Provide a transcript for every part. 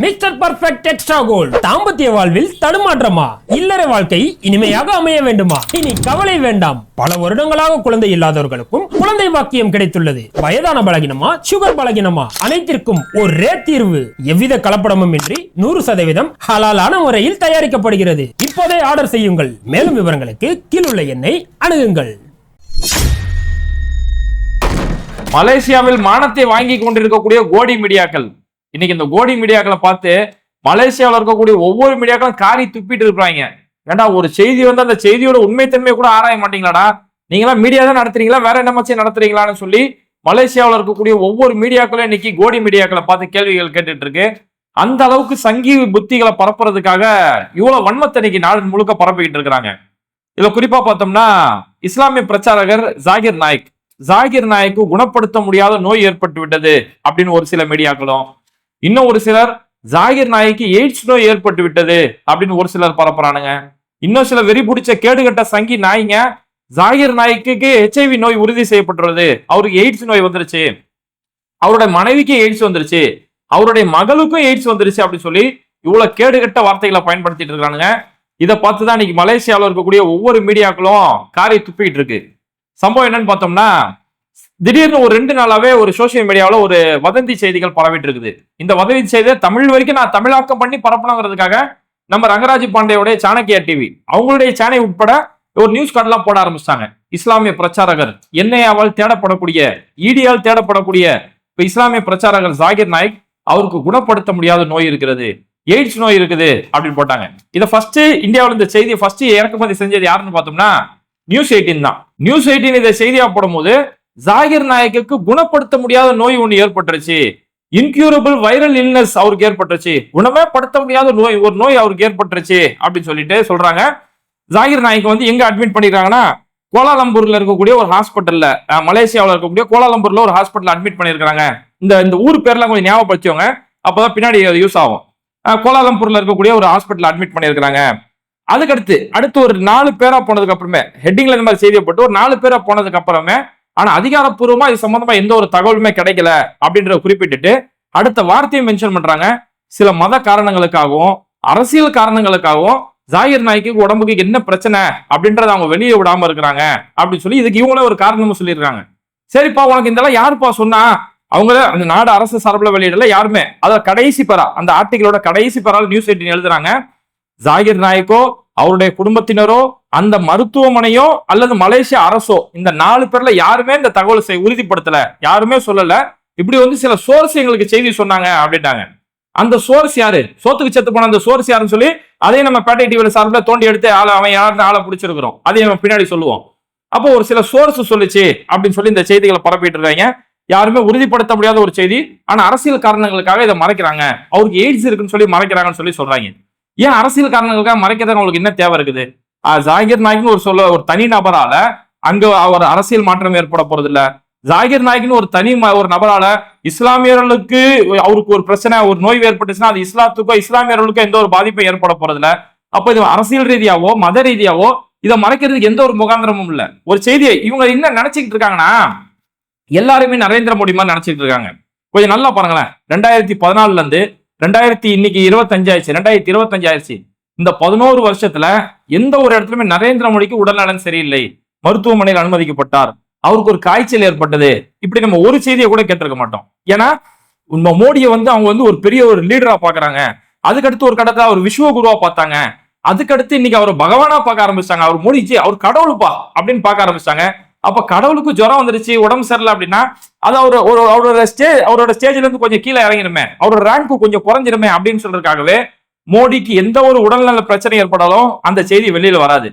Mister perfect extra gold. தாம்பத்திய வாழ்வில் தடுமாற்றமா? இல்லற வாழ்க்கை இனிமையாக அமைய வேண்டுமா? இனி கவலை வேண்டாம். பல வருடங்களாக குழந்தை இல்லாதவர்களுக்கும் குழந்தை பாக்கியம் கிடைத்துள்ளது. வயதான பலகினமா, சுகர் பலகினமா, அனைத்திற்கும் ஒரே தீர்வு. எவ்வித கலப்படமும் இன்றி 100% ஹலாலான முறையில் தயாரிக்கப்படுகிறது. இப்போதே ஆர்டர் செய்யுங்கள். மேலும் விவரங்களுக்கு கீழுள்ள எண்ணை அணுகுங்கள். மலேசியாவில் மானத்தை வாங்கி கொண்டிருக்கக்கூடிய கோடி மீடியாக்கள், இன்னைக்கு இந்த கோடி மீடியாக்களை பார்த்து மலேசியாவில் இருக்கக்கூடிய ஒவ்வொரு மீடியாக்களும் காரி துப்பிட்டு இருப்பாங்க. ஏண்டா ஒரு செய்தி வந்து அந்த செய்தியோட உண்மைத்தன்மையை கூட ஆராய மாட்டீங்களாடா, நீங்களாம் மீடியா தான் நடத்துறீங்களா, வேற என்ன மச்சம் நடத்துறீங்களான்னு சொல்லி மலேசியாவில் இருக்கக்கூடிய ஒவ்வொரு மீடியாக்களும் இன்னைக்கு கோடி மீடியாக்களை பார்த்து கேள்விகள் கேட்டுட்டு இருக்கு. அந்த அளவுக்கு சங்கி புத்திகளை பரப்புறதுக்காக இவ்வளவு வன்மத்தை இன்னைக்கு நாடு முழுக்க பரப்பிக்கிட்டு இருக்கிறாங்க. இதுல குறிப்பா பார்த்தோம்னா இஸ்லாமிய பிரச்சாரகர் ஜாகிர் நாய்க்கு குணப்படுத்த முடியாத நோய் ஏற்பட்டு விட்டது அப்படின்னு ஒரு சில மீடியாக்களும், இன்னும் ஒரு சிலர் ஜாகிர் நாய்க்கு எய்ட்ஸ் நோய் ஏற்பட்டு விட்டது அப்படின்னு ஒரு சிலர் பரப்புறானுங்க. இன்னும் சில வெறி பிடிச்ச கேடுகட்ட சங்கி நாய்ங்க ஜாகிர் நாய்க்கு HIV நோய் உறுதி செய்யப்பட்டுள்ளது, அவருக்கு எய்ட்ஸ் நோய் வந்துருச்சு, அவருடைய மனைவிக்கு எய்ட்ஸ் வந்துருச்சு, அவருடைய மகளுக்கும் எய்ட்ஸ் வந்துருச்சு அப்படின்னு சொல்லி இவ்வளவு கேடுகட்ட வார்த்தைகளை பயன்படுத்திட்டு இருக்கானுங்க. இதை பார்த்துதான் இன்னைக்கு மலேசியாவில் இருக்கக்கூடிய ஒவ்வொரு மீடியாக்களும் காரை துப்பிட்டு இருக்கு. சம்பவம் என்னன்னு பார்த்தோம்னா, திடீர்னு ஒரு 2 நாளாவே ஒரு சோசியல் மீடியாவில் ஒரு வதந்தி செய்திகள் பரவிட்டு இருக்குது. இந்த வதந்தி செய்தியை தமிழ் வரைக்கும் நான் தமிழாக்கம் பண்ணி பரப்பணுங்கிறதுக்காக நம்ம ரங்கராஜ் பாண்டேயோடைய சாணக்கியா டிவி அவங்களுடைய சேனல் உட்பட ஒரு நியூஸ் கார்டெல்லாம் போட ஆரம்பிச்சிட்டாங்க. இஸ்லாமிய பிரச்சாரகர் NIA-வால் தேடப்படக்கூடிய, ED-யால் தேடப்படக்கூடிய இஸ்லாமிய பிரச்சாரகர் ஜாகிர் நாய்க் அவருக்கு குணப்படுத்த முடியாத நோய் இருக்கிறது, எய்ட்ஸ் நோய் இருக்குது அப்படின்னு போட்டாங்க. இதை ஃபர்ஸ்ட் இந்தியாவில் இந்த செய்தியை ஃபர்ஸ்ட் இறக்குமதி செஞ்சது யாருன்னு பார்த்தோம்னா நியூஸ் 18 தான். நியூஸ் 18 இதை செய்தியா போடும் போது ஜாகிர் நாயக்கு குணப்படுத்த முடியாத நோய் ஒன்று ஏற்பட்டுருச்சு, இன்க்யூரபிள் வைரல் இல்னஸ் அவருக்கு ஏற்பட்டுருச்சு, குணமே படுத்த முடியாத நோய், ஒரு நோய் அவருக்கு ஏற்பட்டுருச்சு அப்படின்னு சொல்லிட்டு சொல்றாங்க. ஜாகிர் நாயக்கு வந்து எங்க அட்மிட் பண்ணிருக்காங்கன்னா கோலாலம்பூர்ல இருக்கக்கூடிய ஒரு ஹாஸ்பிட்டல்ல, மலேசியாவில் இருக்கக்கூடிய கோலாலம்பூர்ல ஒரு ஹாஸ்பிட்டல் அட்மிட் பண்ணிருக்காங்க. இந்த ஊர் பேர்லாம் கொஞ்சம் ஞாபகப்படுத்திவங்க, அப்பதான் பின்னாடி யூஸ் ஆகும். கோலாலம்பூர்ல இருக்கக்கூடிய ஒரு ஹாஸ்பிட்டல் அட்மிட் பண்ணிருக்காங்க. அதுக்கடுத்து அடுத்து ஒரு 4 பேரா போனதுக்கு அப்புறமே, ஹெட்டிங்ல இந்த மாதிரி செய்தியை போட்டு ஒரு 4 பேரா போனதுக்கு அப்புறமே, ஆனா அதிகாரப்பூர்வமா இது சம்பந்தமா எந்த ஒரு தகவலுமே கிடைக்கல அப்படின்ற குறிப்பிட்டுட்டு அடுத்த வார்த்தையை மென்ஷன் பண்றாங்க. சில மத காரணங்களுக்காகவும் அரசியல் காரணங்களுக்காகவும் ஜாகிர் நாய்க்கு உடம்புக்கு என்ன பிரச்சனை அப்படின்றத அவங்க வெளியே விடாம இருக்கிறாங்க அப்படின்னு சொல்லி இதுக்கு இவங்களே ஒரு காரணமும் சொல்லியிருக்காங்க. சரிப்பா, உனக்கு இதெல்லாம் யாருப்பா சொன்னா? அவங்கள அந்த நாடு அரசு சார்பில் வெளியிடல யாருமே. அத கடைசி பெறா, அந்த ஆர்டிகளோட கடைசி பெறால் நியூஸ் 18 எழுதுறாங்க, ஜாகிர் நாய்க்கோ அவருடைய குடும்பத்தினரோ அந்த மருத்துவமனையோ அல்லது மலேசியா அரசோ இந்த 4 பேர்ல யாருமே இந்த தகவலை உறுதிப்படுத்தல, யாருமே சொல்லல. இப்படி வந்து சில சோர்ஸ் எங்களுக்கு செய்தி சொன்னாங்க அப்படின்ட்டாங்க. அந்த சோர்ஸ் யாரு, சோத்துக்கு செத்து போன அந்த சோர்ஸ் யாருன்னு சொல்லி அதையும் நம்ம பேட்டை டிவில சார்பில் தோண்டி எடுத்து அவன் யாருன்னு ஆளை பிடிச்சிருக்கிறோம், அதையும் நம்ம பின்னாடி சொல்லுவோம். அப்போ ஒரு சில சோர்ஸ் சொல்லிச்சு அப்படின்னு சொல்லி இந்த செய்திகளை பரப்பிட்டு இருக்காங்க. யாருமே உறுதிப்படுத்த முடியாத ஒரு செய்தி, ஆனா அரசியல் காரணங்களுக்காக இதை மறைக்கிறாங்க, அவருக்கு எய்ட்ஸ் இருக்குன்னு சொல்லி மறைக்கிறாங்கன்னு சொல்லி சொல்றாங்க. ஏன் அரசியல் காரணங்களுக்காக மறைக்கிறது உங்களுக்கு என்ன தேவை இருக்குது? ஜாகிர் நாய்க்குன்னு ஒரு தனி நபரால அங்க ஒரு அரசியல் மாற்றம் ஏற்பட போறது இல்ல. ஜாகிர் நாய்க்குன்னு ஒரு நபரால இஸ்லாமியர்களுக்கு அவருக்கு ஒரு பிரச்சனை, ஒரு நோய் ஏற்பட்டுச்சுன்னா அது இஸ்லாத்துக்கோ இஸ்லாமியர்களுக்கோ எந்த ஒரு பாதிப்பும் ஏற்பட போறது இல்ல. அப்ப இது அரசியல் ரீதியாவோ மத ரீதியாவோ இதை மறைக்கிறதுக்கு எந்த ஒரு முகாந்திரமும் இல்ல. ஒரு செய்தியை இவங்க என்ன நினைச்சுக்கிட்டு இருக்காங்கன்னா, எல்லாருமே நரேந்திர மோடி மாதிரி நினைச்சிட்டு இருக்காங்க. கொஞ்சம் நல்லா பாருங்களேன், 2014 இருந்து இன்னைக்கு 25 ஆயிடுச்சு, 2025 ஆயிடுச்சு. இந்த 11 வருஷத்துல எந்த ஒரு இடத்துலயுமே நரேந்திர மோடிக்கு உடல்நலன் சரியில்லை, மருத்துவமனையில் அனுமதிக்கப்பட்டார், அவருக்கு ஒரு காய்ச்சல் ஏற்பட்டது, இப்படி நம்ம ஒரு செய்தியை கூட கேட்டிருக்க மாட்டோம். ஏன்னா இந்த மோடியை வந்து அவங்க வந்து ஒரு பெரிய ஒரு லீடரா பாக்குறாங்க. அதுக்கடுத்து ஒரு கடத்துல அவர் விஸ்வகுருவா பார்த்தாங்க. அதுக்கடுத்து இன்னைக்கு அவர் பகவானா பார்க்க ஆரம்பிச்சாங்க. அவர் மோடிஜி அவர் கடவுளுப்பா அப்படின்னு பார்க்க ஆரம்பிச்சாங்க. அப்ப கடவுளுக்கு ஜுரம் வந்துருச்சு, உடம்பு சரியில்லை அப்படின்னா அது அவரோட ஸ்டேஜ்ல இருந்து கொஞ்சம் கீழே இறங்கிடுமே, அவரோட ரேங்க் கொஞ்சம் குறைஞ்சிருமே அப்படின்னு சொல்றதுக்காகவே மோடிக்கு எந்த ஒரு உடல்நல பிரச்சனை ஏற்படாலும் அந்த செய்தி வெளியில வராது.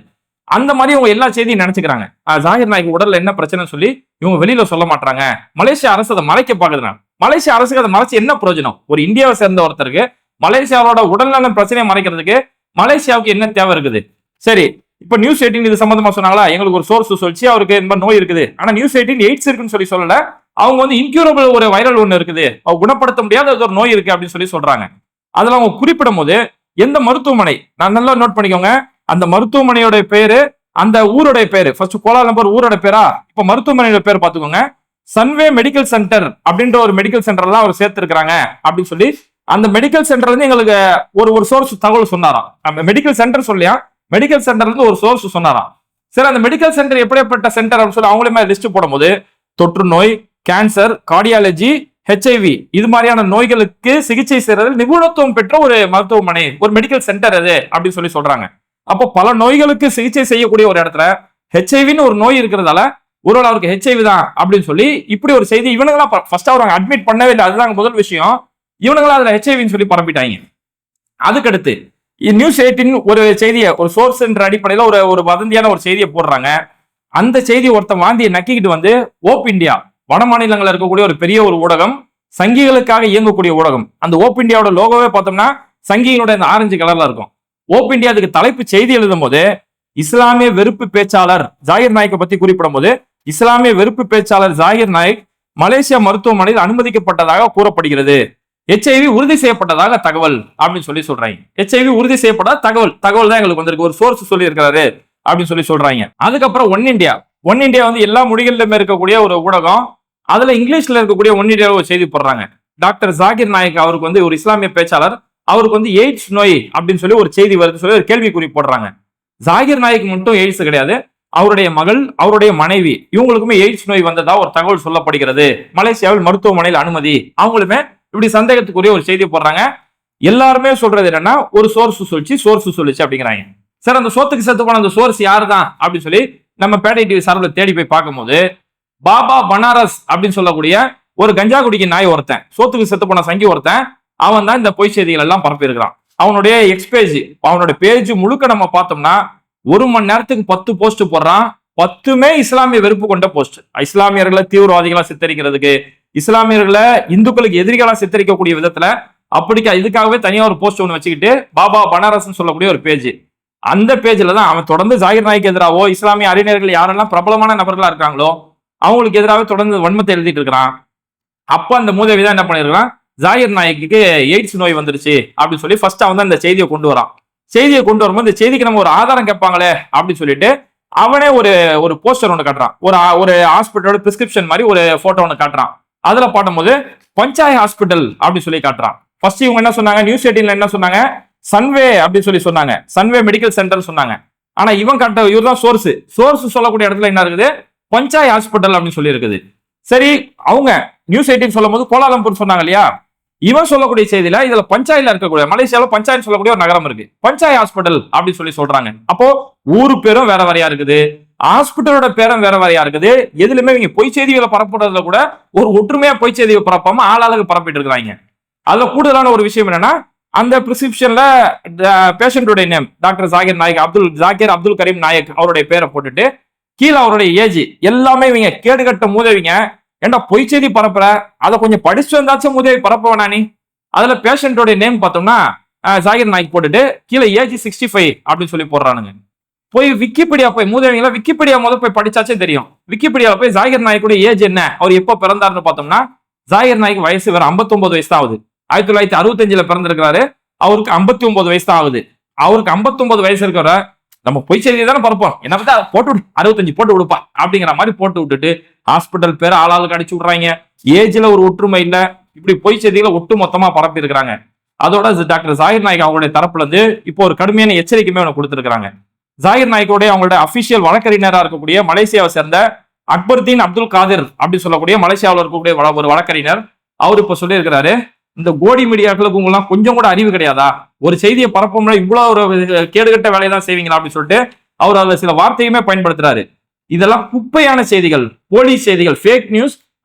அந்த மாதிரி இவங்க எல்லா செய்தியும் நினைச்சுக்கிறாங்க. ஜாகிர் நாய்க்கு உடல்ல என்ன பிரச்சனைன்னு சொல்லி இவங்க வெளியில சொல்ல மாட்டாங்க. மலேசியா அரசு அதை மறைக்க பாக்குதுன்னா மலேசியா அரசுக்கு அதை மறைச்சு என்ன பிரயோஜனம்? ஒரு இந்தியாவை சேர்ந்த ஒருத்தருக்கு மலேசியாவோட உடல்நல பிரச்சனையை மறைக்கிறதுக்கு மலேசியாவுக்கு என்ன தேவை இருக்குது? சரி, இப்ப நியூஸ் 18 இது சம்பந்தமா சொன்னாங்களா, எங்களுக்கு ஒரு சோர்ஸ் சொல்லிச்சு அவருக்கு இந்த மாதிரி நோய் இருக்குது, ஆனா நியூஸ் 18 எய்ட்ஸ் இருக்குன்னு சொல்லி சொல்லல. அவங்க வந்து இன்க்யூரபிள் ஒரு வைரல் ஒண்ணு இருக்குது, குணப்படுத்த முடியாத ஒரு நோய் இருக்கு அப்படின்னு சொல்லி சொல்றாங்க. அதுல அவங்க குறிப்பிடும் போது எந்த மருத்துவமனை, நான் நல்லா நோட் பண்ணிக்கோங்க, அந்த மருத்துவமனையோட பேரு, அந்த ஊருடைய பேரு, ஃபர்ஸ்ட் கோலாலம்பூர் ஊரோட பேரா, இப்ப மருத்துவமனையோட பேர் பாத்துக்கோங்க, சன்வே மெடிக்கல் சென்டர் அப்படின்ற ஒரு மெடிக்கல் சென்டர்லாம் அவர் சேர்த்திருக்கிறாங்க அப்படின்னு சொல்லி அந்த மெடிக்கல் சென்டர்ல இருந்து எங்களுக்கு ஒரு சோர்ஸ் தகவல் சொன்னாராம். மெடிக்கல் சென்டர் சொல்லியா, மெடிக்கல் சென்டர்ல இருந்து ஒரு சோர்ஸ் சொன்னாராம். சரி, அந்த மெடிக்கல் சென்டர் எப்படிப்பட்ட சென்டர் அப்படின்னு சொல்லி அவங்களுமே லிஸ்ட் போடும்போது தொற்று நோய், கேன்சர், கார்டியாலஜி, ஹெச்ஐவி இது மாதிரியான நோய்களுக்கு சிகிச்சை செய்யறதில் நிபுணத்துவம் பெற்ற ஒரு மருத்துவமனை, ஒரு மெடிக்கல் சென்டர் அது அப்படின்னு சொல்லி சொல்றாங்க. அப்போ பல நோய்களுக்கு சிகிச்சை செய்யக்கூடிய ஒரு இடத்துல ஹெச்ஐவின்னு ஒரு நோய் இருக்கிறதால ஒருவேளை அவருக்கு ஹெச்ஐவி தான் அப்படின்னு சொல்லி இப்படி ஒரு செய்தி இவனுங்களாம் ஃபர்ஸ்ட் அவங்க அட்மிட் பண்ணவே இல்லை. அதுதான் முதல் விஷயம். இவனுங்களாம் அதுல ஹெச்ஐவின்னு சொல்லி பரப்பிட்டாங்க. அதுக்கடுத்து நியூஸ் 18 ஒரு செய்தியை, ஒரு சோர்ஸ் என்ற அடிப்படையில் ஒரு வதந்தியான ஒரு செய்தியை போடுறாங்க. அந்த செய்தி ஒருத்தன் வாந்தியை நக்கிக்கிட்டு வந்து ஓப் இந்தியா, வட மாநிலங்களில் இருக்கக்கூடிய ஒரு பெரிய ஒரு ஊடகம், சங்கிகளுக்காக இயங்கக்கூடிய ஊடகம், அந்த ஓப் இந்தியாவோட லோகோவே பார்த்தோம்னா சங்கிகளோட இந்த ஆரஞ்சு கலர்ல இருக்கும். ஓப் இந்தியா அதுக்கு தலைப்பு செய்தி எழுதும் போது இஸ்லாமிய வெறுப்பு பேச்சாளர் ஜாகிர் நாயக்கை பத்தி குறிப்பிடும் போது இஸ்லாமிய வெறுப்பு பேச்சாளர் ஜாகிர் நாயக் மலேசியா மருத்துவமனையில் அனுமதிக்கப்பட்டதாக கூறப்படுகிறது, ஹெச்ஐவி உறுதி செய்யப்பட்டதாக தகவல் அப்படின்னு சொல்லி சொல்றாங்க. ஹெச்ஐவி உறுதி செய்யப்பட்ட தகவல் தான் எங்களுக்கு வந்திருக்கு, ஒரு சோர்ஸ் சொல்லி இருக்காரு அப்படின்னு சொல்லி சொல்றாங்க. அதுக்கப்புறம் ஒன் இந்தியா வந்து எல்லா மொழிகளிலுமே இருக்கக்கூடிய ஒரு ஊடகம், அதுல இங்கிலீஷ்ல இருக்கக்கூடிய ஒன் இந்தியா ஒரு செய்தி போடுறாங்க. டாக்டர் ஜாகிர் நாயக் அவருக்கு வந்து ஒரு இஸ்லாமிய பேச்சாளர், அவருக்கு வந்து எய்ட்ஸ் நோய் அப்படின்னு சொல்லி ஒரு செய்தி வருது சொல்லி ஒரு கேள்விக்குறி போடுறாங்க. ஜாகிர் நாயக் மட்டும் எய்ட்ஸ் கிடையாது, அவருடைய மகள், அவருடைய மனைவி இவங்களுக்குமே எய்ட்ஸ் நோய் வந்ததா ஒரு தகவல் சொல்லப்படுகிறது, மலேசியாவில் மருத்துவமனையில் அனுமதி, அவங்களுமே இப்படி சந்தேகத்துக்குரிய ஒரு செய்தி போடுறாங்க. எல்லாருமே சொல்றது என்னன்னா ஒரு சோர்ஸ் சொல்லிச்சு அப்படிங்கிறாங்க. சார், அந்த சோத்துக்கு செத்து போன அந்த சோர்ஸ் யாரு தான் அப்படின்னு சொல்லி நம்ம பேட்டை டிவி சார்பில் தேடி போய் பார்க்கும்போது பாபா பனாரஸ் அப்படின்னு சொல்லக்கூடிய ஒரு கஞ்சா குடிக்க நாய் ஒருத்தன், சோத்துக்கு செத்து போன சங்கி ஒருத்தன், அவன் தான் இந்த பொய் செய்திகள் எல்லாம் பரப்பி இருக்கிறான். அவனுடைய எக்ஸ்பேஜ், அவனுடைய பேஜ் முழுக்க நம்ம பார்த்தோம்னா 1 மணி நேரத்துக்கு 10 போஸ்ட் போடுறான். 10மே இஸ்லாமிய வெறுப்பு கொண்ட போஸ்ட். இஸ்லாமியர்களை தீவிரவாதிகளா சித்தரிக்கிறதுக்கு, இஸ்லாமியர்களை இந்துக்களுக்கு எதிரிகளா சித்தரிக்கக்கூடிய விதத்துல அப்படிக்கா இதுக்காகவே தனியா ஒரு போஸ்ட் ஒன்று வச்சுக்கிட்டு பாபா பனாரஸ் சொல்லக்கூடிய ஒரு பேஜ், அந்த பேஜ்ல தான் அவன் தொடர்ந்து ஜாகிர் நாய்க்கு எதிராவோ இஸ்லாமிய அறிஞர்கள் யாரெல்லாம் பிரபலமான நபர்களா இருக்காங்களோ அவங்களுக்கு எதிராக தொடர்ந்து வன்மத்தை எழுதிட்டு இருக்கிறான். அப்ப அந்த மூதேவி தான் என்ன பண்ணிருக்கான், ஜாகிர் நாயக்கு எய்ட்ஸ் நோய் வந்துருச்சு அப்படின்னு சொல்லி ஃபர்ஸ்ட் அவன் தான் இந்த செய்தியை கொண்டு வரான். செய்தியை கொண்டு வரும்போது இந்த செய்திக்கு நம்ம ஒரு ஆதாரம் கேட்பாங்களே அப்படின்னு சொல்லிட்டு அவனே ஒரு போஸ்டர் ஒன்று காட்டுறான், ஒரு ஹாஸ்பிட்டலோட பிரிஸ்கிரிப்ஷன் மாதிரி ஒரு போட்டோ ஒன்று காட்டுறான். அதுல பார்க்கும்போது பஞ்சாய் ஹாஸ்பிட்டல் அப்படின்னு சொல்லி காட்டுறான். ஃபர்ஸ்ட் இவங்க என்ன சொன்னாங்க, நியூஸ் 18 என்ன சொன்னாங்க, சன்வே அப்படின்னு சொல்லி சொன்னாங்க, சன்வே மெடிக்கல் சென்டர் சொன்னாங்க. ஆனா இவர் தான் சோர்ஸ் சொல்லக்கூடிய இடத்துல என்ன இருக்குது, பஞ்சாய் ஹாஸ்பிட்டல் அப்படின்னு சொல்லி இருக்குது. சரி, அவங்க நியூஸ் 18 சொல்லும் போது கோலாலம்பூர் சொன்னாங்க இல்லையா, இவன் சொல்லக்கூடிய செய்தியில இதுல பஞ்சாயில இருக்கக்கூடிய மலேசியாவில் பஞ்சாயத்து சொல்லக்கூடிய ஒரு நகரம் இருக்கு, பஞ்சாய் ஹாஸ்பிட்டல் அப்படின்னு சொல்லி சொல்றாங்க. அப்போ ஊரு பேரும் வேற வேறையா இருக்குது, ஹாஸ்பிட்டலோட பேரும் வேற வேறையா இருக்குது. எதுலுமே இவங்க பொய் செய்திகளை பரப்புறதுல கூட ஒரு ஒற்றுமையா பொய் செய்தியை பரப்பாம ஆளாளுக்கு பரப்பிட்டு இருக்கிறாங்க. அதுல கூடுதலான ஒரு விஷயம் என்னன்னா, அந்த பிரிஸ்கிரிப்ஷன்ல பேஷண்டோட நேம் டாக்டர் ஜாகிர் நாயக், அப்துல் கரீம் நாயக் அவருடைய பேரை போட்டுட்டு கீழே அவருடைய ஏஜ் எல்லாமே இவங்க கேடுகட்ட மூதவிங்க. ஏன்டா பொய் செய்தி பரப்புற, அதை கொஞ்சம் படிச்சு வந்தாச்சும் முதவி பரப்ப வேணா நீ. அதுல பேஷண்டோட நேம் பார்த்தோம்னா ஜாகிர் நாயக் போட்டுட்டு கீழே ஏஜ் 65 அப்படின்னு சொல்லி போடுறானுங்க. போய் விக்கிபீடியா போய் மூதவிங்களா விக்கிபீடியா போய் படிச்சாச்சே தெரியும். விக்கிபீடியாவில் போய் ஜாகிர் நாயக்குடைய ஏஜ் என்ன, அவர் எப்போ பிறந்தாருன்னு பார்த்தோம்னா ஜாகிர் நாயக் வயசு வேற 59 வயசு தான் ஆகுது. 1965 பிறந்திருக்கிறாரு, அவருக்கு 59 வயசு தான் ஆகுது. அவருக்கு 59 வயசு இருக்கிற நம்ம பொய் செய்தியை தானே பரப்போம், என்ன பார்த்தா போட்டு விடு 65 போட்டு விடுப்பா அப்படிங்கிற மாதிரி போட்டு விட்டுட்டு ஹாஸ்பிட்டல் பேரை ஆளாளுக்கு அடிச்சு விடுறாங்க. ஏஜ்ல ஒரு ஒற்றுமை இல்ல, இப்படி பொய் செய்திகளை ஒட்டு மொத்தமா பரப்பி இருக்கிறாங்க. அதோட டாக்டர் ஜாகிர் நாயக் அவங்களுடைய தரப்புல இருந்து இப்போ ஒரு கடுமையான எச்சரிக்கையுமே ஒன்று கொடுத்திருக்காங்க. ஜாகிர் நாயக்கோட அவங்களோட அபிஷியல் வழக்கறிஞராக இருக்கக்கூடிய மலேசியாவை சேர்ந்த அக்பர்தீன் அப்துல் காதிர் அப்படின்னு சொல்லக்கூடிய மலேசியாவில் இருக்கக்கூடிய ஒரு வழக்கறிஞர், அவர் இப்ப சொல்லி இருக்கிறாரு, இந்த கோடி மீடியாக்களுக்கு உங்களாம் கொஞ்சம் கூட அறிவு கிடையாதா, ஒரு செய்தியை பரப்போம்னா இவ்வளவு ஒரு கேடுகட்ட வேலையை தான் செய்வீங்களா அப்படின்னு சொல்லிட்டு அவர் அதுல சில வார்த்தையுமே பயன்படுத்துறாரு. இதெல்லாம் குப்பையான செய்திகள், போலி செய்திகள், ஃபேக் நியூஸ்,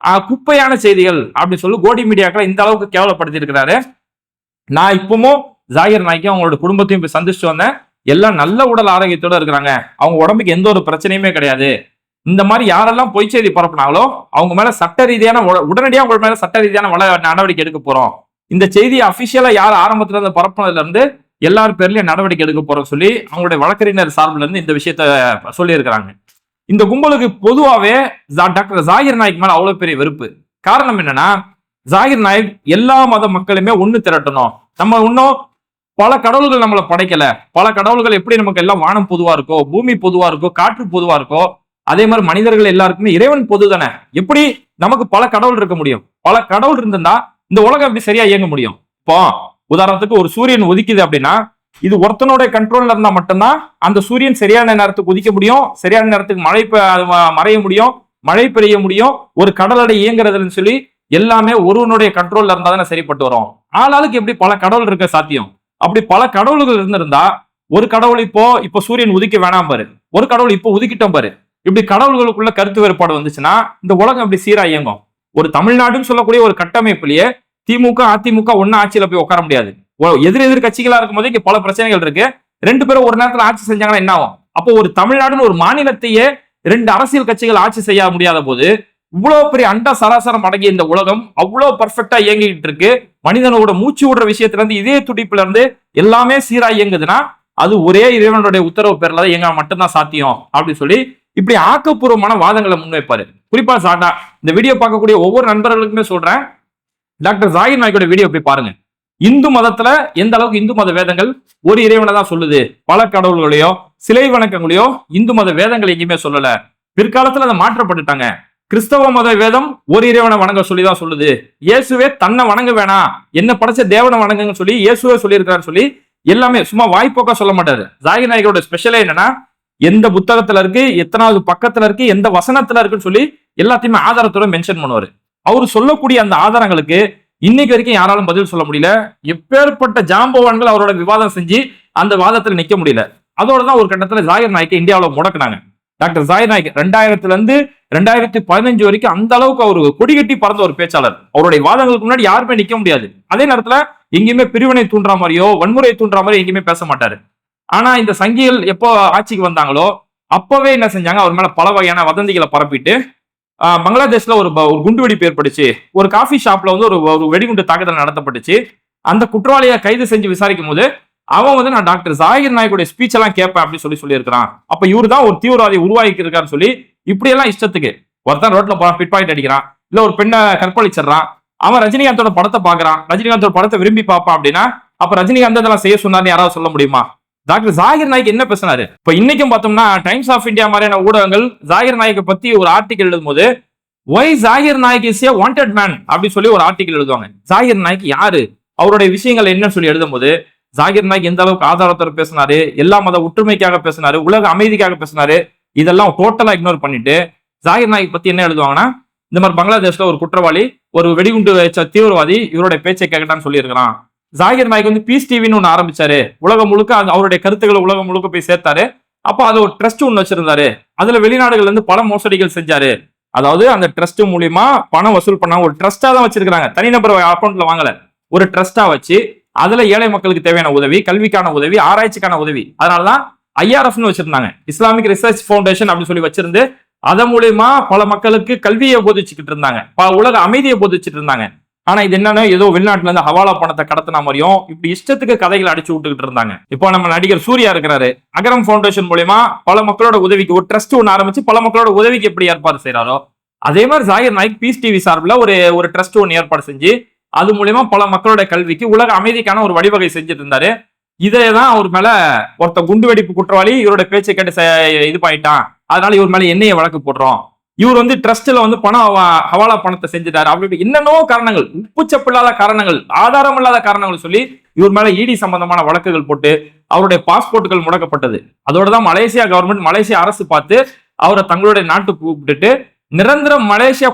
குப்பையான செய்திகள் அப்படின்னு சொல்லி கோடி மீடியாக்களை இந்த அளவுக்கு கேவலப்படுத்தி இருக்கிறாரு. நான் இப்பவும் ஜாகிர் நாய்க்கும் அவங்களோட குடும்பத்தையும் போய் சந்திச்சுட்டு வந்தேன். எல்லாம் நல்ல உடல் ஆரோக்கியத்தோட இருக்கிறாங்க, அவங்க உடம்புக்கு எந்த ஒரு பிரச்சனையுமே கிடையாது. இந்த மாதிரி யாரெல்லாம் பொய் செய்தி பரப்புனாங்களோ அவங்க மேல சட்ட ரீதியான உடனடியாக அவங்க மேல சட்ட ரீதியான நடவடிக்கை எடுக்க போறோம். இந்த செய்தியை அபிஷியலா யார் ஆரம்பத்துல இருந்து பரப்புனதுல இருந்து எல்லாரும் பேர்லயும் நடவடிக்கை எடுக்க போறோம் சொல்லி அவங்களுடைய வழக்கறிஞர் சார்பில் இருந்து இந்த விஷயத்த சொல்லி இருக்கிறாங்க. இந்த கும்பலுக்கு பொதுவாகவே டாக்டர் ஜாகிர் நாயக் மேல அவ்வளவு பெரிய வெறுப்பு. காரணம் என்னன்னா, ஜாகிர் நாயக் எல்லா மத மக்களுமே ஒண்ணு திரட்டணும், நம்ம இன்னும் பல கடவுள்கள் நம்மளை படைக்கல, பல கடவுள்கள் எப்படி நமக்கு எல்லாம் வானம் பொதுவா இருக்கோ, பூமி பொதுவா இருக்கோ, காற்று பொதுவா இருக்கோ, அதே மாதிரி மனிதர்கள் எல்லாருக்குமே இறைவன் பொது தானே. எப்படி நமக்கு பல கடவுள் இருக்க முடியும், பல கடவுள் இருந்தா இந்த உலகம் எப்படி சரியா இயங்க முடியும். இப்போ உதாரணத்துக்கு ஒரு சூரியன் உதிக்குது அப்படின்னா இது ஒருத்தனுடைய கண்ட்ரோல்ல இருந்தா மட்டும்தான் அந்த சூரியன் சரியான நேரத்துக்கு உதிக்க முடியும், சரியான நேரத்துக்கு மறைய முடியும், மழை பெய்ய முடியும், ஒரு கடலடை இயங்குறதுன்னு சொல்லி எல்லாமே ஒருவனுடைய கண்ட்ரோல்ல இருந்தா தானே சரிப்பட்டு வரும். ஆளாளுக்கு எப்படி பல கடவுள் இருக்க சாத்தியம்? அப்படி பல கடவுள்கள் இருந்திருந்தா ஒரு கடவுள் இப்போ சூரியன் உதிக்க வேணாம் பாரு, ஒரு கடவுள் இப்போ உதிக்கிட்டோம் பாரு, இப்படி கடவுள்களுக்குள்ள கருத்து வேறுபாடு வந்துச்சுன்னா இந்த உலகம் இப்படி சீரா இயங்கும். ஒரு தமிழ்நாடுன்னு சொல்லக்கூடிய ஒரு கட்டமைப்புலயே திமுக அதிமுக ஒன்னு ஆட்சியில போய் உட்கார முடியாது. எதிர் கட்சிகளா இருக்கும் போது இங்க பல பிரச்சனைகள் இருக்கு. ரெண்டு பேரும் ஒரு நேரத்துல ஆட்சி செஞ்சாங்கன்னா என்ன ஆகும்? அப்போ ஒரு தமிழ்நாடுன்னு ஒரு மாநிலத்தையே ரெண்டு அரசியல் கட்சிகள் ஆட்சி செய்ய முடியாத போது இவ்வளவு பெரிய அண்ட சராசரம் அடங்கிய இந்த உலகம் அவ்வளவு பர்ஃபெக்டா இயங்கிட்டு இருக்கு. மனிதனோட மூச்சு விடுற விஷயத்துல இருந்து இதே துடிப்புல இருந்து எல்லாமே சீரா இயங்குதுன்னா அது ஒரே இறைவனுடைய உத்தரவு பேர்ல தான் இயங்க மட்டும்தான் சாத்தியம் அப்படின்னு சொல்லி இப்படி ஆக்கப்பூர்வமான வாதங்களை முன்வைப்பாரு. குறிப்பா சாட்டா இந்த வீடியோ பார்க்கக்கூடிய ஒவ்வொரு நண்பர்களுக்குமே சொல்றேன், டாக்டர் ஜாகிர் நாயக்கோட வீடியோ போய் பாருங்க. இந்து மதத்துல எந்த அளவுக்கு இந்து மத வேதங்கள் ஒரு இறைவனை தான் சொல்லுது, பல கடவுள்களையோ சிலை வணக்கங்களையோ இந்து மத வேதங்கள் எங்கேயுமே சொல்லல. பிற்காலத்துல அதை மாற்றப்பட்டுட்டாங்க. கிறிஸ்தவ மத வேதம் ஒரு இறைவனை வணங்க சொல்லிதான் சொல்லுது. இயேசுவே தன்னை வணங்க வேணாம், என்ன படைச்ச தேவனை வணங்குன்னு சொல்லி இயேசுவே சொல்லியிருக்காருன்னு சொல்லி எல்லாமே சும்மா வாய்ப்போக்கா சொல்ல மாட்டாரு. ஜாகிர் நாயக்கரோட ஸ்பெஷலே என்னன்னா எந்த புத்தகத்துல இருக்கு, எத்தனாவது பக்கத்துல இருக்கு, எந்த வசனத்துல இருக்குன்னு சொல்லி எல்லாத்தையுமே ஆதாரத்தோட மென்ஷன் பண்ணுவாரு. அவரு சொல்லக்கூடிய அந்த ஆதாரங்களுக்கு இன்னைக்கு வரைக்கும் யாராலும் பதில் சொல்ல முடியல. எப்பேற்பட்ட ஜாம்பவான்கள் அவரோட விவாதம் செஞ்சு அந்த வாதத்துல நிக்க முடியல. அதோடதான் ஒரு கட்டத்துல ஜாகிர் நாயக்கை இந்தியாவில முடக்குனாங்க. டாக்டர் ஜாகிர் நாயக் 2000 இருந்து 2015 வரைக்கும் அந்த அளவுக்கு அவரு கொடிகட்டி பறந்த ஒரு பேச்சாளர். அவருடைய வாதங்களுக்கு முன்னாடி யாருமே நிக்க முடியாது. அதே நேரத்துல எங்கேயுமே பிரிவினை தூண்டுற மாதிரியோ வன்முறை தூண்டுற மாதிரி எங்கேயுமே பேச மாட்டாரு. ஆனா இந்த சங்கிகள் எப்போ ஆட்சிக்கு வந்தாங்களோ அப்பவே என்ன செஞ்சாங்க, அவர் மேல பல வகையான வதந்திகளை பரப்பிட்டு பங்களாதேஷ்ல ஒரு குண்டுவெடிப்பு ஏற்பட்டுச்சு. ஒரு காஃபி ஷாப்ல வந்து ஒரு வெடிகுண்டு தாக்குதல் நடத்தப்பட்டுச்சு. அந்த குற்றவாளியை கைது செஞ்சு விசாரிக்கும் போது அவன் வந்து நான் டாக்டர் ஜாகிர் நாயக்குடைய ஸ்பீச் எல்லாம் கேட்பேன் அப்படின்னு சொல்லியிருக்கிறான். அப்ப இவரு தான் ஒரு தீவிரவாதி உருவாக்கி இருக்காருன்னு சொல்லி இப்படி எல்லாம் இஷ்டத்துக்கு ஒருத்தன் ரோட்ல போறான், பிட் பாக்கெட் அடிக்கிறான், இல்ல ஒரு பெண்ணை கற்பழிச்சிடறான், அவன் ரஜினிகாந்தோட படத்தை பாக்குறான், ரஜினிகாந்தோட படத்தை விரும்பி பார்ப்பான் அப்படின்னா அப்ப ரஜினிகாந்த் இதெல்லாம் செய்ய சொன்னார்னு யாராவது சொல்ல முடியுமா? டாக்டர் ஜாகிர் நாயக் என்ன பேசினாரு? இப்ப இன்னைக்கும் பார்த்தோம்னா டைம்ஸ் ஆஃப் இந்தியா மாதிரியான ஊடகங்கள் ஜாகிர் நாயக்கை பத்தி ஒரு ஆர்டிகல் எழுதும் போது why Zakir Naik is a wanted man அப்படின்னு சொல்லி ஒரு ஆர்டிகல் எழுதுவாங்க. ஜாகிர் நாயக் யாரு, அவருடைய விஷயங்கள் என்னன்னு சொல்லி எழுதும் போது ஜாகிர் நாயக் எந்த அளவுக்கு ஆதாரத்தோட பேசினாரு, எல்லா மத ஒற்றுமைக்காக பேசினாரு, உலக அமைதிக்காக பேசினாரு, இதெல்லாம் டோட்டலா இக்னோர் பண்ணிட்டு ஜாகிர் நாயக் பத்தி என்ன எழுதுவாங்கன்னா இந்த மாதிரி பங்களாதேஷ்ல ஒரு குற்றவாளி ஒரு வெடிகுண்டு வச்ச தீவிரவாதி இவருடைய பேச்சை கேட்கட்டான்னு சொல்லியிருக்கிறான். ஜாகிர் நாயக் வந்து பீஸ் டிவின்னு ஒன்று ஆரம்பிச்சாரு, உலகம் முழுக்க அவருடைய கருத்துக்களை உலகம் முழுக்க போய் சேர்த்தாரு. அப்போ அது ஒரு ட்ரஸ்ட் ஒன்று வச்சிருந்தாரு, அதுல வெளிநாடுகள்ல இருந்து பல மோசடிகள் செஞ்சாரு. அதாவது அந்த ட்ரஸ்ட் மூலியமா பணம் வசூல் பண்ணாங்க. ஒரு ட்ரஸ்டா தான் வச்சிருக்காங்க, தனிநபர் அக்கௌண்ட்ல வாங்கல, ஒரு ட்ரஸ்டா வச்சு அதுல ஏழை மக்களுக்கு தேவையான உதவி, கல்விக்கான உதவி, ஆராய்ச்சிக்கான உதவி. அதனாலதான் ஐஆர்எஃப்னு வச்சிருந்தாங்க, இஸ்லாமிக் ரிசர்ச் ஃபவுண்டேஷன் அப்படின்னு சொல்லி வச்சிருந்து அதன் மூலியமா பல மக்களுக்கு கல்வியை போதிச்சுக்கிட்டு இருந்தாங்க, உலக அமைதியை போதிச்சுட்டு இருந்தாங்க. ஆனா இது என்னன்னா ஏதோ வெளிநாட்டுல இருந்து ஹவாலா பணத்தை கடத்தின மாதிரியும் இப்படி இஷ்டத்துக்கு கதைகளை அடிச்சு விட்டுக்கிட்டு இருந்தாங்க. இப்போ நம்ம நடிகர் சூர்யா இருக்கிறாரு, அகரம் ஃபவுண்டேஷன் மூலியமா பல மக்களோட உதவிக்கு ஒரு ட்ரஸ்ட் ஒன்று ஆரம்பிச்சு பல மக்களோட உதவிக்கு எப்படி ஏற்பாடு செய்யறாரோ அதே மாதிரி ஜாகிர் நாயக் பீஸ் டிவி சார்பில் ஒரு ட்ரஸ்ட் ஒன்று ஏற்பாடு செஞ்சு அது மூலியமா பல மக்களோட கல்விக்கு உலக அமைதிக்கான ஒரு வழிவகை செஞ்சுட்டு இருந்தாரு. இதைதான் அவர் மேல ஒருத்த குண்டுவெடிப்பு குற்றவாளி இவரோட பேச்சை கேட்டு இது பண்ணிட்டான், அதனால இவர் மேல என்னைய வழக்கு போடுறோம், இவர் வந்து ட்ரஸ்ட்ல வந்து பணம் ஹவாலா பணத்தை செஞ்சுட்டாரு அப்படி என்னென்னோ காரணங்கள், உப்புச்சப்பில்லாத காரணங்கள், ஆதாரம் இல்லாத காரணங்கள் சொல்லி இவர் மேல இடி சம்பந்தமான வழக்குகள் போட்டு அவருடைய பாஸ்போர்ட்டுகள் முடக்கப்பட்டது. அதோடதான் மலேசியா கவர்மெண்ட், மலேசியா அரசு பார்த்து அவரை தங்களுடைய நாட்டுக்கு கூப்பிட்டுட்டு நிரந்தர மலேசியா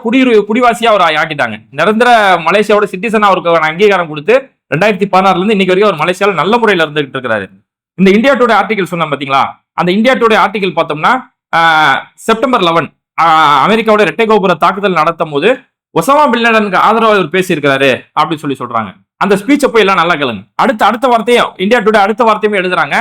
குடிவாசியா அவர் ஆக்கிட்டாங்க. நிரந்தர மலேசியாவோட சிட்டிசன் அவருக்கு அங்கீகாரம் கொடுத்து 2016 இருந்து இன்னைக்கு வரைக்கும் அவர் மலேசியாவில் நல்ல முறையில் இருந்துகிட்டு இருக்கிறாரு. இந்த இந்தியா டுடே ஆர்டிகல் சொன்ன பாத்தீங்களா, அந்த இந்தியா டுடே ஆர்டிகல் பார்த்தோம்னா செப்டம்பர் 11 அமெரிக்காவோட இரட்டை கோபுர தாக்குதல் நடத்தும் போது ஒசாமா பின் லேடனுக்கு ஆதரவாக இவர் பேசியிருக்கிறாரு அப்படின்னு சொல்றாங்க. அந்த ஸ்பீச்சை போய் எல்லாம் நல்லா கேளுங்க. அடுத்த வார்த்தையும் இந்தியா டுடே அடுத்த வார்த்தையுமே எழுதுறாங்க,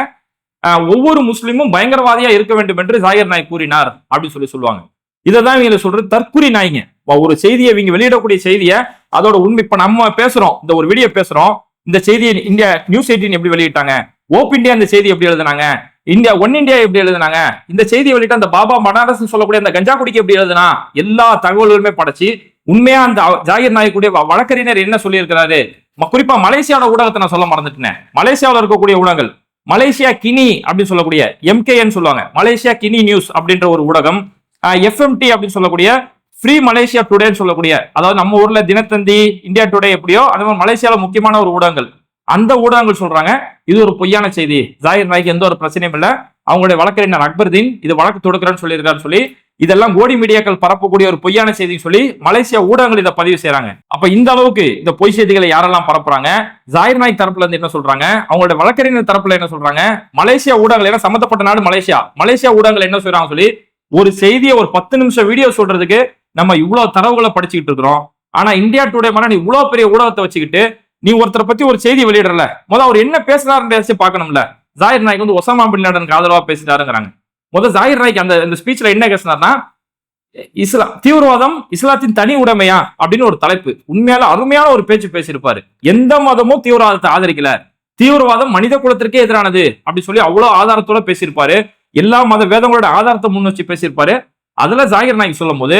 ஒவ்வொரு முஸ்லிமும் பயங்கரவாதியா இருக்க வேண்டும் என்று ஜாகிர் நாயக் கூறினார் அப்படின்னு சொல்லுவாங்க. இதைதான் இவங்க சொல்றது தற்குறி நாய்ங்க. ஒரு செய்தியை இவங்க வெளியிடக்கூடிய செய்தியை அதோட உண்மை இப்ப நம்ம பேசுறோம், இந்த ஒரு வீடியோ பேசுறோம், இந்த செய்தியை இந்தியா நியூஸ் 18 எப்படி வெளியிட்டாங்க, ஓப் இந்தியா இந்த செய்தி எப்படி எழுதுனாங்க, இந்தியா ஒன் இந்தியா எப்படி எழுதுனாங்க, இந்த செய்தியை வெளியிட்ட அந்த பாபா பனாரஸ் சொல்லக்கூடிய அந்த கஞ்சா குடிக்கு எப்படி எழுதுனா, எல்லா தகவல்களுமே படைச்சு உண்மையா அந்த ஜாகிர் நாயக்குடைய வழக்கறிஞர் என்ன சொல்லியிருக்கிறாரு. குறிப்பா மலேசியாவோட ஊடகத்தை நான் சொல்ல மறந்துட்டேன். மலேசியாவில் இருக்கக்கூடிய ஊடகங்கள் மலேசியா கினி அப்படின்னு சொல்லக்கூடிய MKN சொல்லுவாங்க, மலேசியா கினி நியூஸ் அப்படின்ற ஒரு ஊடகம், FMT அப்படின்னு சொல்லக்கூடிய ஃப்ரீ மலேசியா டுடேன்னு சொல்லக்கூடிய, அதாவது நம்ம ஊர்ல தினத்தந்தி, இந்தியா டுடே எப்படியோ அது மாதிரி மலேசியால முக்கியமான ஒரு ஊடகங்கள், அந்த ஊடகங்கள் சொல்றாங்க இது ஒரு பொய்யான செய்தி, ஜாகிர் நாய்க்கு எந்த ஒரு பிரச்சனையும் இல்ல, அவங்களுடைய வழக்கறிஞர் அக்பர்தீன் இது வழக்கு தொடுக்கிறேன்னு சொல்லியிருக்காருன்னு சொல்லி இதெல்லாம் கோடி மீடியாக்கள் பரப்பக்கூடிய ஒரு பொய்யான செய்தி சொல்லி மலேசியா ஊடகங்கள் இதை பதிவு செய்யறாங்க. அப்ப இந்த அளவுக்கு இந்த பொய் செய்திகளை யாரெல்லாம் பரப்புறாங்க, ஜாகிர் நாய்க் தரப்புல இருந்து என்ன சொல்றாங்க, அவங்களுடைய வழக்கறிஞர் தரப்புல என்ன சொல்றாங்க, மலேசியா ஊடகங்கள் எல்லாம் சம்பந்தப்பட்ட நாடு மலேசியா ஊடகங்கள் என்ன சொல்றாங்க சொல்லி ஒரு செய்தியை ஒரு 10 நிமிஷம் வீடியோ சொல்றதுக்கு நம்ம இவ்வளவு தரவுகளை படிச்சுக்கிட்டு இருக்கிறோம். ஆனா இந்தியா டுடே மாதிரி நீ இவ்வளவு பெரிய ஊடகத்தை வச்சுக்கிட்டு நீ ஒருத்தரை பத்தி ஒரு செய்தி வெளியிடல, முதல்ல அவர் என்ன பேசினாருன்னு பார்க்கணும்ல. ஜாகிர் நாய்க் வந்து ஒசாமா பின் லாடனுக்கு ஆதரவா பேசிட்டாருங்கிறாங்க. முதல் ஜாகிர் நாய்க் அந்த ஸ்பீச்ல என்ன பேசினார்னா, தீவிரவாதம் இஸ்லாத்தின் தனி உடைமையா அப்படின்னு ஒரு தலைப்பு, உண்மையால அருமையான ஒரு பேச்சு பேசியிருப்பாரு. எந்த மதமும் தீவிரவாதத்தை ஆதரிக்கல, தீவிரவாதம் மனித குலத்திற்கே எதிரானது அப்படி சொல்லி அவ்வளவு ஆதாரத்தோட பேசியிருப்பாரு. எல்லா மத வேதங்களோட ஆதாரத்தை முன் வச்சு பேசியிருப்பாரு. அதுல ஜாகிர் நாய்க் சொல்லும் போது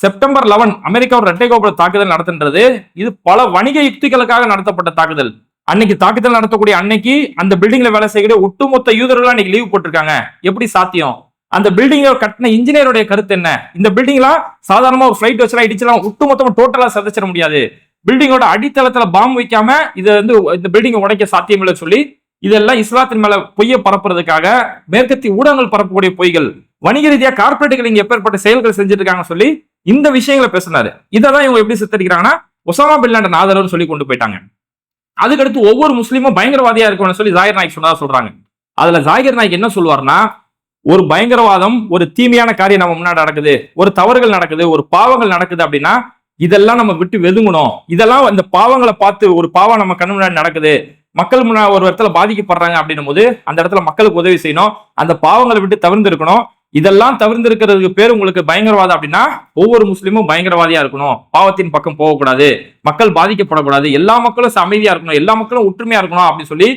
செப்டம்பர் 11 அமெரிக்காவோட இரட்டை கோபுர தாக்குதல் நடத்துன்றது இது பல வணிக யுக்திகளுக்காக நடத்தப்பட்ட தாக்குதல். அன்னைக்கு தாக்குதல் நடத்தக்கூடிய அன்னைக்கு அந்த பில்டிங்ல வேலை செய்யக்கூடிய ஒட்டுமொத்த யூதர்கள் அன்னைக்கு லீவ் போட்டிருக்காங்க. எப்படி சாத்தியம்? அந்த பில்டிங்க கட்டின இன்ஜினியருடைய கருத்து என்ன? இந்த பில்டிங்லாம் சாதாரணமா ஒரு ஃபிளைட் வச்சுலாம் இடிச்சலாம் ஒட்டுமொத்தமா டோட்டலா சதைச்சிட முடியாது, பில்டிங்கோட அடித்தளத்துல பாம்பு வைக்காம இதை வந்து இந்த பில்டிங்கை உடைக்க சாத்தியம் இல்லை சொல்லி இதெல்லாம் இஸ்லாத்தின் மேல பொய்யை பரப்புறதுக்காக மேற்கத்திய ஊடகங்கள் பரப்பக்கூடிய பொய்கள், வணிக ரீதியா கார்பரேட்டுகள் இங்க எப்பேற்பட்ட செயல்கள் செஞ்சுட்டு இருக்காங்கன்னு சொல்லி இந்த விஷயங்களை பேசினாரு. இதான் இவங்க எப்படி சித்தரிக்கிறாங்கன்னா ஒசாமா பின் லாடன் ஆதரவு சொல்லி கொண்டு போயிட்டாங்க. அதுக்கடுத்து ஒவ்வொரு முஸ்லீமும் பயங்கரவாதியா இருக்கணும்னு சொல்லி ஜாகிர் நாய்க் சொன்னதா சொல்றாங்க. அதுல ஜாகிர் நாய்க் என்ன சொல்லுவார்னா, ஒரு பயங்கரவாதம் ஒரு தீமையான காரியம் நம்ம முன்னாடி நடக்குது, ஒரு தவறுகள் நடக்குது, ஒரு பாவங்கள் நடக்குது அப்படின்னா இதெல்லாம் நம்ம விட்டு வெதுங்கணும். இதெல்லாம் இந்த பாவங்களை பார்த்து ஒரு பாவம் நம்ம கண்ணு முன்னாடி நடக்குது, மக்கள் முன்னாடி ஒரு இடத்துல பாதிக்கப்படுறாங்க அப்படின்னும் போது அந்த இடத்துல மக்களுக்கு உதவி செய்யணும், அந்த பாவங்களை விட்டு தவிர்த்து இருக்கணும். இதெல்லாம் தவிர்த்து இருக்கிறதுக்கு பேர் உங்களுக்கு பயங்கரவாதம் அப்படின்னா ஒவ்வொரு முஸ்லீமும் பயங்கரவாதியா இருக்கணும், பாவத்தின் பக்கம் போகக்கூடாது, மக்கள் பாதிக்கப்படக்கூடாது, எல்லா மக்களும் அமைதியா இருக்கணும், எல்லா மக்களும் ஒற்றுமையா இருக்கணும் அப்படின்னு சொல்லி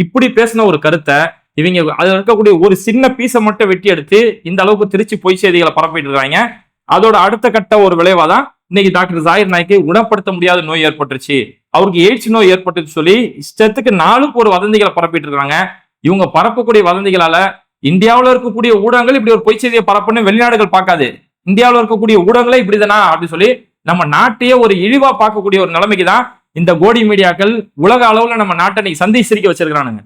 இப்படி பேசின ஒரு கருத்தை இவங்க அதுல இருக்கக்கூடிய ஒரு சின்ன பீஸை மட்டும் வெட்டி எடுத்து இந்த அளவுக்கு திருச்சி பொய் செய்திகளை பரப்பிட்டு இருக்காங்க. அதோட அடுத்த கட்ட ஒரு விளைவாதான் இன்னைக்கு டாக்டர் ஜாகிர் நாய்க்கு குணப்படுத்த முடியாத நோய் ஏற்பட்டுருச்சு, அவருக்கு எய்ட்ஸ் நோய் ஏற்பட்டுச்சு சொல்லி இஷ்டத்துக்கு நாளுக்கு ஒரு வதந்திகளை பரப்பிட்டு இருக்காங்க. இவங்க பரப்பக்கூடிய வதந்திகளால இந்தியாவில் இருக்கக்கூடிய ஊடகங்கள் இப்படி ஒரு பொய் செய்தியை பரப்புன்னு வெளிநாடுகள் பார்க்காது, இந்தியாவில் இருக்கக்கூடிய ஊடகங்களே இப்படிதானா அப்படின்னு சொல்லி நம்ம நாட்டையே ஒரு இழிவா பார்க்கக்கூடிய ஒரு நிலைமைக்கு தான் இந்த கோடி மீடியாக்கள் உலக அளவுல நம்ம நாட்டை சந்தி சிரிக்க வச்சிருக்கானுங்க.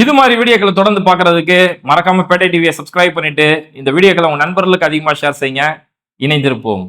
இது மாதிரி வீடியோக்களை தொடர்ந்து பார்க்கறதுக்கு மறக்காம பேட்டை டிவியை சப்ஸ்கிரைப் பண்ணிட்டு இந்த வீடியோக்களை உங்க நண்பர்களுக்கு அதிகமா ஷேர் செய்யுங்க. இணைந்திருப்போம்.